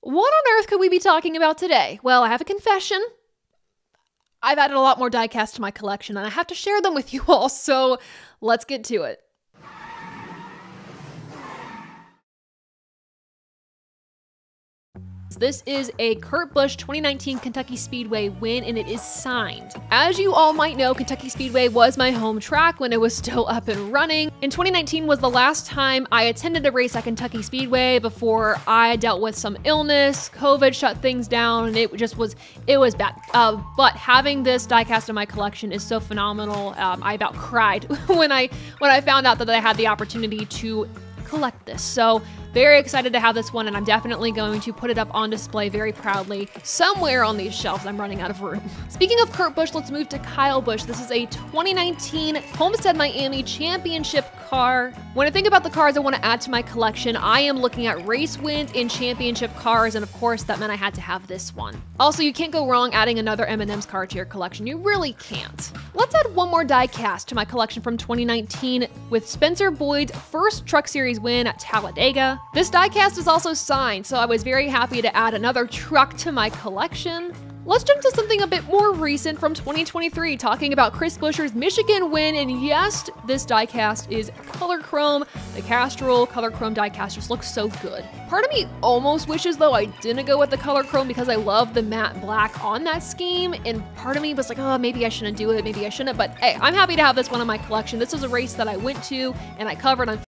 What on earth could we be talking about today? Well, I have a confession. I've added a lot more diecast to my collection and I have to share them with you all, so let's get to it. This is a Kurt Busch 2019 Kentucky Speedway win, and it is signed. As you all might know, Kentucky Speedway was my home track when it was still up and running. And 2019 was the last time I attended a race at Kentucky Speedway before I dealt with some illness. COVID shut things down, and it was bad. But having this diecast in my collection is so phenomenal. I about cried when I found out that I had the opportunity to collect this. So very excited to have this one, and I'm definitely going to put it up on display very proudly somewhere on these shelves. I'm running out of room. Speaking of Kurt Busch, let's move to Kyle Busch. This is a 2019 Homestead Miami Championship car. When I think about the cars I want to add to my collection, I am looking at race wins and championship cars, and of course that meant I had to have this one. Also, you can't go wrong adding another M&M's car to your collection. You really can't. Let's add one more diecast to my collection from 2019 with Spencer Boyd's first Truck Series win at Talladega. This diecast is also signed, so I was very happy to add another truck to my collection. Let's jump to something a bit more recent from 2023, talking about Chris Buescher's Michigan win, and yes, this diecast is color chrome. The Castrol color chrome diecast just looks so good. Part of me almost wishes though I didn't go with the color chrome because I love the matte black on that scheme, and part of me was like, oh, maybe I shouldn't do it, maybe I shouldn't, but hey, I'm happy to have this one in my collection. This is a race that I went to and I covered on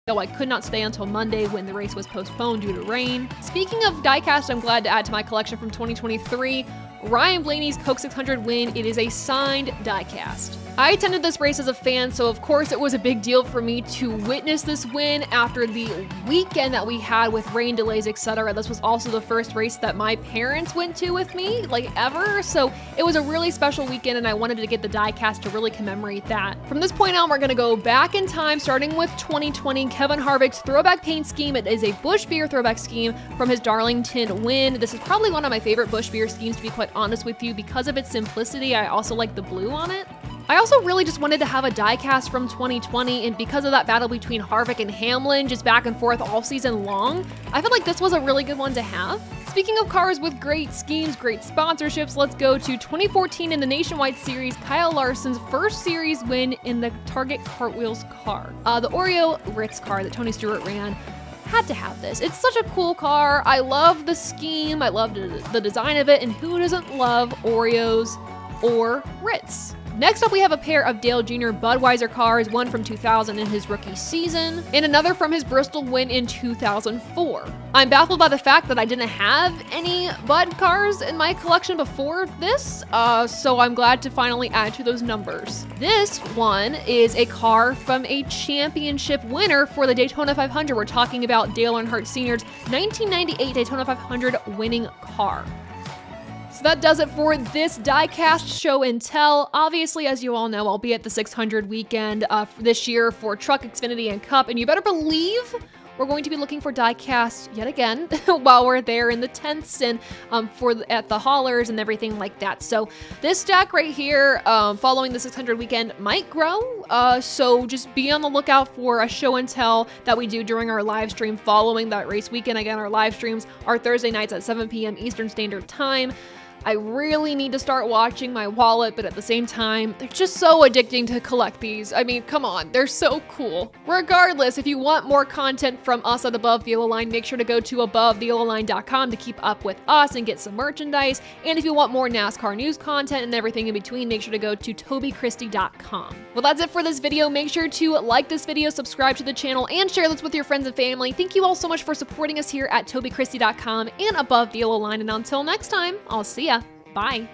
though I could not stay until Monday when the race was postponed due to rain. Speaking of diecast I'm glad to add to my collection from 2023, Ryan Blaney's Coke 600 win. It is a signed diecast. I attended this race as a fan, so of course it was a big deal for me to witness this win after the weekend that we had with rain delays, etc. This was also the first race that my parents went to with me, like ever, so it was a really special weekend and I wanted to get the diecast to really commemorate that. From this point on, we're gonna go back in time, starting with 2020, Kevin Harvick's throwback paint scheme. It is a Busch Beer throwback scheme from his Darlington win. This is probably one of my favorite Busch Beer schemes, to be quite honest with you, because of its simplicity. I also like the blue on it. I also really just wanted to have a diecast from 2020, and because of that battle between Harvick and Hamlin, just back and forth all season long, I feel like this was a really good one to have. Speaking of cars with great schemes, great sponsorships, let's go to 2014 in the Nationwide Series, Kyle Larson's first series win in the Target Cartwheels car. The Oreo Ritz car that Tony Stewart ran. Had to have this. It's such a cool car. I love the scheme. I love the design of it, and who doesn't love Oreos or Ritz? Next up, we have a pair of Dale Jr. Budweiser cars, one from 2000 in his rookie season, and another from his Bristol win in 2004. I'm baffled by the fact that I didn't have any Bud cars in my collection before this, so I'm glad to finally add to those numbers. This one is a car from a championship winner for the Daytona 500. We're talking about Dale Earnhardt Sr.'s 1998 Daytona 500 winning car. So that does it for this diecast show and tell. Obviously, as you all know, I'll be at the 600 weekend this year for Truck, Xfinity, and Cup, and you better believe we're going to be looking for diecast yet again while we're there in the tents and at the haulers and everything like that. So this stack right here, following the 600 weekend, might grow. So just be on the lookout for a show and tell that we do during our live stream following that race weekend. Again, our live streams are Thursday nights at 7 p.m. Eastern Standard Time. I really need to start watching my wallet, but at the same time, they're just so addicting to collect these. I mean, come on, they're so cool. Regardless, if you want more content from us at Above the Yellow Line, make sure to go to AboveTheYellowLine.com to keep up with us and get some merchandise. And if you want more NASCAR news content and everything in between, make sure to go to TobyChristie.com. Well, that's it for this video. Make sure to like this video, subscribe to the channel, and share this with your friends and family. Thank you all so much for supporting us here at TobyChristie.com and Above the Yellow Line. And until next time, I'll see ya. Bye.